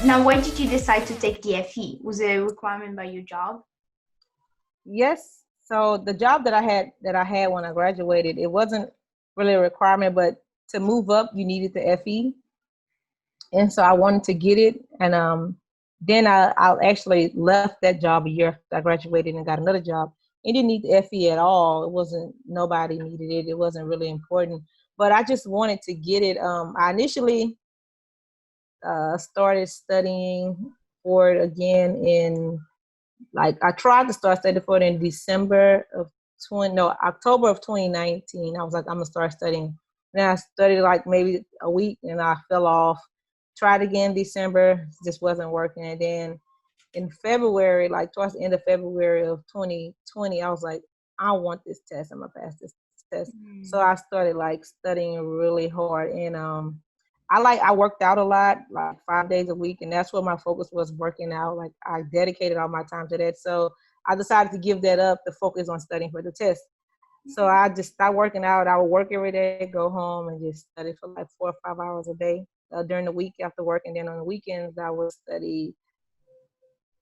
Now, why did you decide to take the FE? Was it a requirement by your job? Yes. So the job that I had when I graduated, it wasn't really a requirement, but to move up, you needed the FE. And so I wanted to get it. And then I actually left that job a year after I graduated and got another job. It didn't need the FE at all. It wasn't, nobody needed it. It wasn't really important. But I just wanted to get it. I initially started studying for it again I tried to start studying for it in October of 2019. I was like, I'm gonna start studying. Then I studied like maybe a week and I fell off. Tried again December, just wasn't working. And then in February, like towards the end of February of 2020, I was like, I want this test. I'm gonna pass this test. So I started like studying really hard. And I worked out a lot, like 5 days a week, and that's where my focus was, working out. Like I dedicated all my time to that. So I decided to give that up to focus on studying for the test. So I just stopped working out. I would work every day, go home, and just study for like 4 or 5 hours a day during the week after work. And then on the weekends, I would study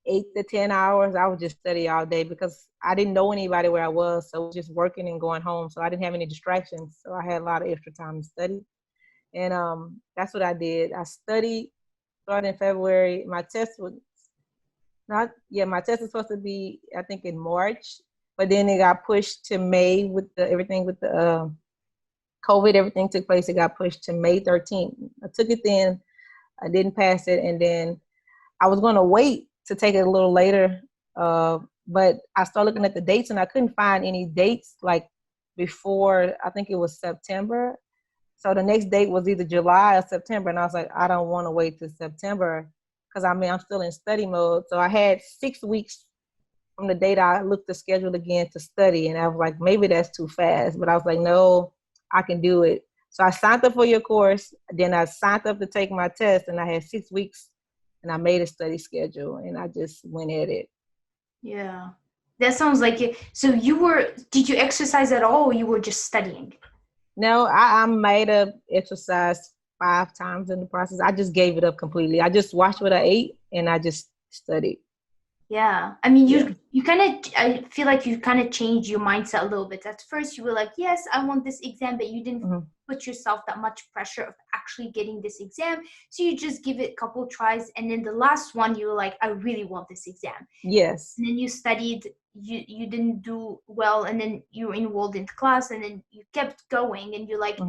8 to 10 hours. I would just study all day because I didn't know anybody where I was. So just working and going home. So I didn't have any distractions. So I had a lot of extra time to study. And that's what I did. I studied, started in February. My test was supposed to be, I think, in March, but then it got pushed to May with everything with the COVID, everything took place. It got pushed to May 13th. I took it then. I didn't pass it. And then I was going to wait to take it a little later. But I started looking at the dates and I couldn't find any dates like before, I think it was September. So the next date was either July or September. And I was like, I don't want to wait till September because I'm still in study mode. So I had 6 weeks from the date I looked the schedule again to study. And I was like, maybe that's too fast. But I was like, no, I can do it. So I signed up for your course. Then I signed up to take my test and I had 6 weeks and I made a study schedule and I just went at it. Yeah. That sounds like it. So did you exercise at all or you were just studying? No, I might have exercised 5 times in the process. I just gave it up completely. I just watched what I ate and I just studied. Yeah. I mean, you kind of, I feel like you kind of changed your mindset a little bit. At first you were like, yes, I want this exam, but you didn't put yourself that much pressure of actually getting this exam. So you just give it a couple tries. And then the last one, you were like, I really want this exam. Yes. And then you studied, you didn't do well. And then you enrolled into class and then you kept going and you're like,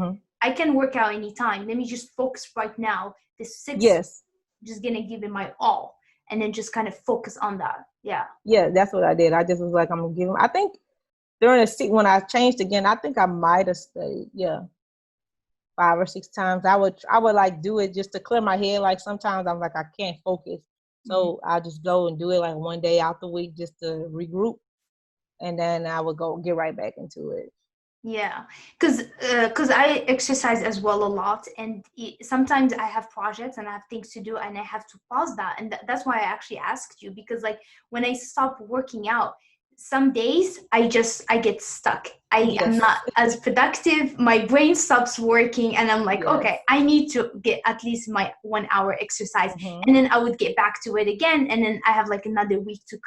I can work out anytime. Let me just focus right now. This 6 yes. just going to give it my all. And then just kind of focus on that. Yeah. Yeah, that's what I did. I just was like, I'm going to give them. I think during when I changed again, I think I might have studied, 5 or 6 times. I would like do it just to clear my head. Like sometimes I'm like, I can't focus. So I just go and do it like one day out the week just to regroup. And then I would go get right back into it. Yeah, because I exercise as well a lot, and sometimes I have projects and I have things to do, and I have to pause that, and that's why I actually asked you, because like when I stop working out, some days I get stuck. I am not as productive. My brain stops working, and I'm like, okay, I need to get at least my 1 hour exercise, and then I would get back to it again, and then I have like another week to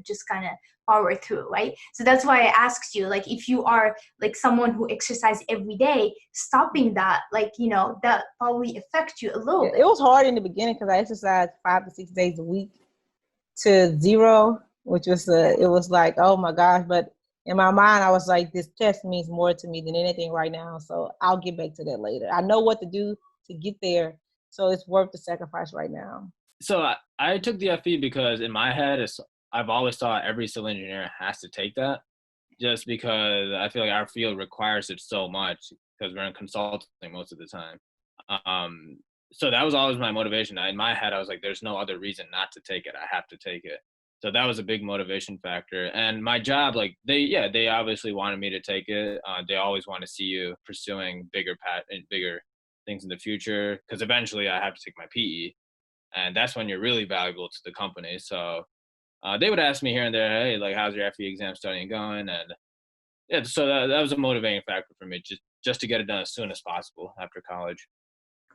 just kind of power through, right? So that's why I asked you, like, if you are like someone who exercise every day, stopping that, like, that probably affect you a little bit. It was hard in the beginning because I exercised 5 to 6 days a week to 0, which was it was like, oh my gosh. But in my mind, I was like, this test means more to me than anything right now. So I'll get back to that later. I know what to do to get there. So it's worth the sacrifice right now. So I took the FE because in my head, I've always thought every civil engineer has to take that, just because I feel like our field requires it so much because we're in consulting most of the time. So that was always my motivation. In my head, I was like, there's no other reason not to take it. I have to take it. So that was a big motivation factor. And my job, like they obviously wanted me to take it. They always want to see you pursuing bigger things in the future, because eventually I have to take my PE, and that's when you're really valuable to the company. So they would ask me here and there, hey, like, how's your FE exam studying going? And so that was a motivating factor for me, just to get it done as soon as possible after college.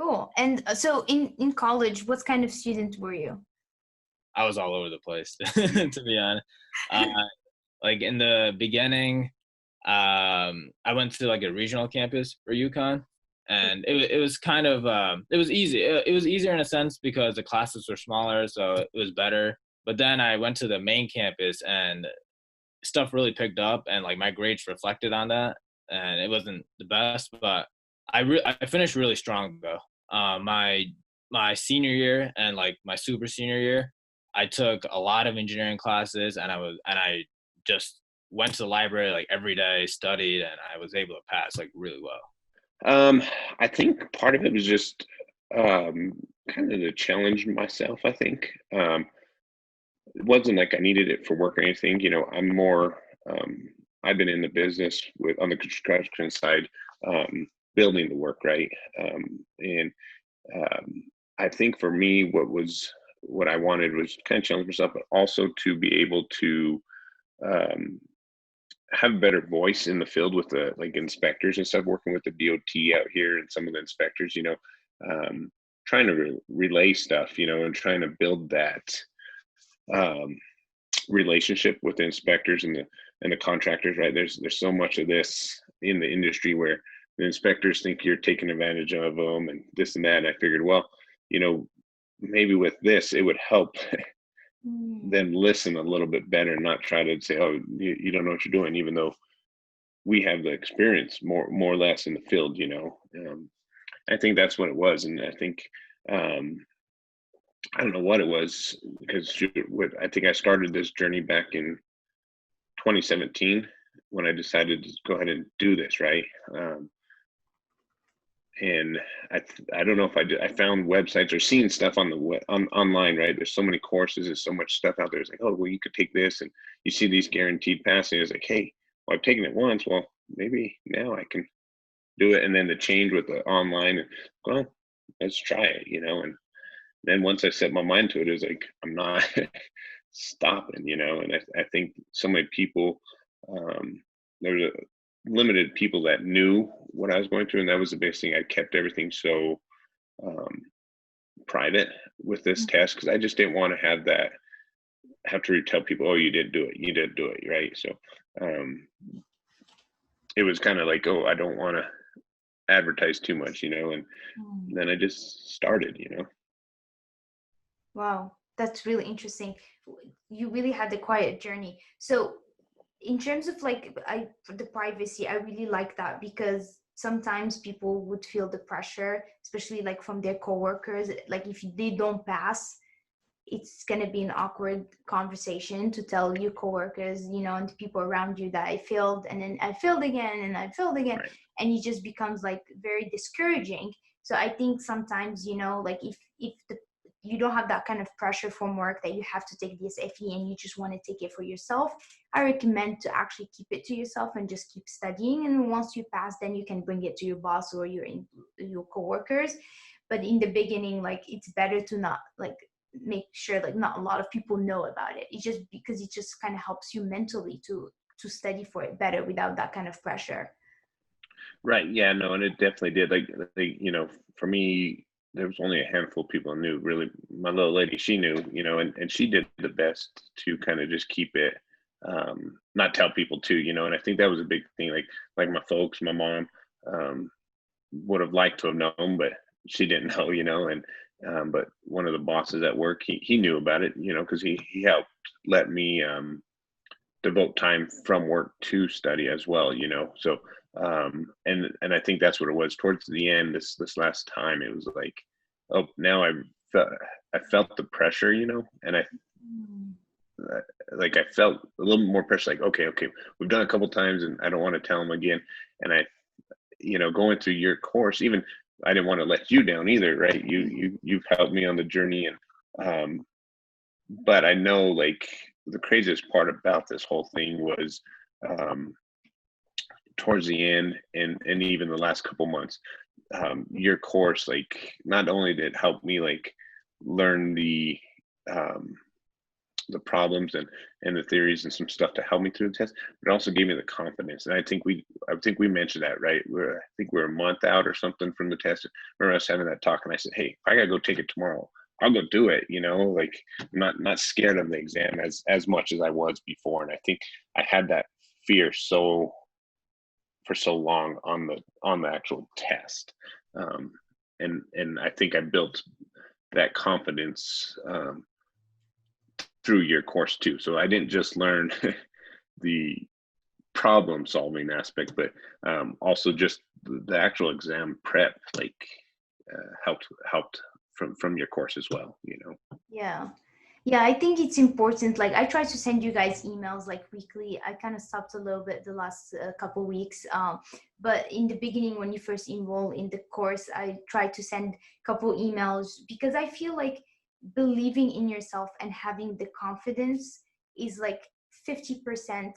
Cool. And so in college, what kind of student were you? I was all over the place, to be honest. Uh, like in the beginning, I went to like a regional campus for UConn, and it was kind of it was easy. It was easier in a sense because the classes were smaller, so it was better. But then I went to the main campus, and stuff really picked up, and like my grades reflected on that, and it wasn't the best, but I finished really strong though. My senior year and like my super senior year, I took a lot of engineering classes, and I just went to the library like every day, studied, and I was able to pass like really well. I think part of it was just um, kind of to challenge myself. I think it wasn't like I needed it for work or anything. I'm more. I've been in the business with on the construction side, building the work, right? And I think for me, what I wanted was kind of challenge myself, but also to be able to um, have a better voice in the field with the like inspectors and stuff, working with the DOT out here and some of the inspectors, um, trying to relay stuff, and trying to build that um, relationship with the inspectors and the contractors, right? There's so much of this in the industry where the inspectors think you're taking advantage of them and this and that. And I figured, well, maybe with this, it would help them listen a little bit better and not try to say, oh, you don't know what you're doing, even though we have the experience more or less in the field. I think that's what it was. And I think, I don't know what it was, because I think I started this journey back in 2017 when I decided to go ahead and do this, right? And I don't know if I did. I found websites or seen stuff on online, right? There's so many courses, there's so much stuff out there. It's like, oh, well, you could take this, and you see these guaranteed passing. It's like, hey, well, I've taken it once. Well, maybe now I can do it. And then the change with the online, well, let's try it, And then once I set my mind to it, it was like, I'm not stopping, And I think so many people, there was a limited people that knew what I was going through, and that was the biggest thing. I kept everything so private with this test, because I just didn't want to have to tell people, oh, you didn't do it, right? So it was kind of like, oh, I don't want to advertise too much, and then I just started. Wow, that's really interesting. You really had a quiet journey. So in terms of like the privacy, I really like that, because sometimes people would feel the pressure, especially like from their coworkers. Like if they don't pass, it's going to be an awkward conversation to tell your coworkers, and the people around you, that I failed, and then I failed again, and I failed again. Right. And it just becomes like very discouraging. So I think sometimes, like if you don't have that kind of pressure from work that you have to take this FE and you just want to take it for yourself, I recommend to actually keep it to yourself and just keep studying. And once you pass, then you can bring it to your boss or your coworkers. But in the beginning, like, it's better to not like make sure like not a lot of people know about it. It's just because it just kind of helps you mentally to study for it better without that kind of pressure. Right. Yeah, no, and it definitely did. Like, for me, there was only a handful of people who knew. Really, my little lady, she knew, and she did the best to kind of just keep it, not tell people too, and I think that was a big thing. Like my folks, my mom, would have liked to have known, but she didn't know, and but one of the bosses at work, he knew about it, because he helped let me devote time from work to study as well, so and I think that's what it was towards the end. This last time, it was like, oh, now I felt the pressure, and I felt a little more pressure, like, okay, we've done a couple times and I don't want to tell them again. And I going through your course, even I didn't want to let you down either, right? You've helped me on the journey, and but I know, like, the craziest part about this whole thing was towards the end, and even the last couple months, your course, like, not only did it help me like learn the the problems and the theories and some stuff to help me through the test, but it also gave me the confidence. And I think we mentioned that, right? I think we're a month out or something from the test. I remember us having that talk, and I said, hey, if I gotta go take it tomorrow, I'll go do it. You know, like I'm not scared of the exam as much as I was before. And I think I had that fear for so long on the actual test. And I think I built that confidence through your course too. So I didn't just learn the problem solving aspect, but also just the actual exam prep, like helped from your course as well, you know. Yeah, I think it's important. Like I try to send you guys emails like weekly. I kind of stopped a little bit the last couple weeks, but in the beginning when you first enroll in the course, I try to send a couple emails because I feel like believing in yourself and having the confidence is like 50%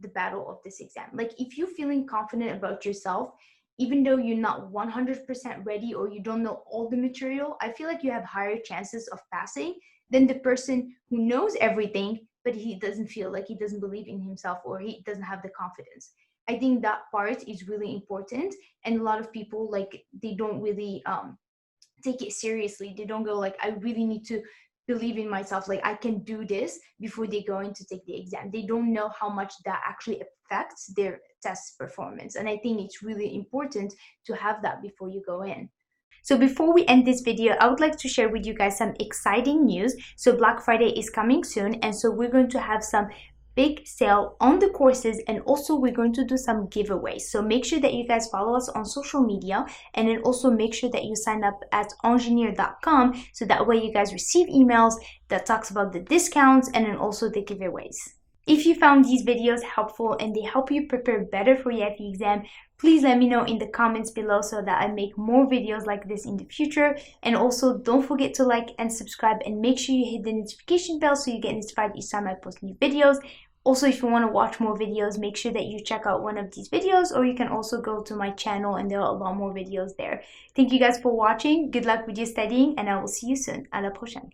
the battle of this exam. Like if you're feeling confident about yourself, even though you're not 100% ready or you don't know all the material, I feel like you have higher chances of passing than the person who knows everything, but he doesn't feel like he doesn't believe in himself or he doesn't have the confidence. I think that part is really important. And a lot of people, like, they don't really take it seriously. They don't go like, I really need to believe in myself, like I can do this before they go in to take the exam. They don't know how much that actually affects their test performance. And I think it's really important to have that before you go in. So before we end this video, I would like to share with you guys some exciting news. So Black Friday is coming soon, and so we're going to have some big sale on the courses, and also we're going to do some giveaways. So make sure that you guys follow us on social media, and then also make sure that you sign up at engineer.com so that way you guys receive emails that talks about the discounts and then also the giveaways. If you found these videos helpful and they help you prepare better for your FE exam, please let me know in the comments below so that I make more videos like this in the future. And also don't forget to like and subscribe, and make sure you hit the notification bell so you get notified each time I post new videos. Also, if you want to watch more videos, make sure that you check out one of these videos, or you can also go to my channel and there are a lot more videos there. Thank you guys for watching. Good luck with your studying, and I will see you soon. À la prochaine.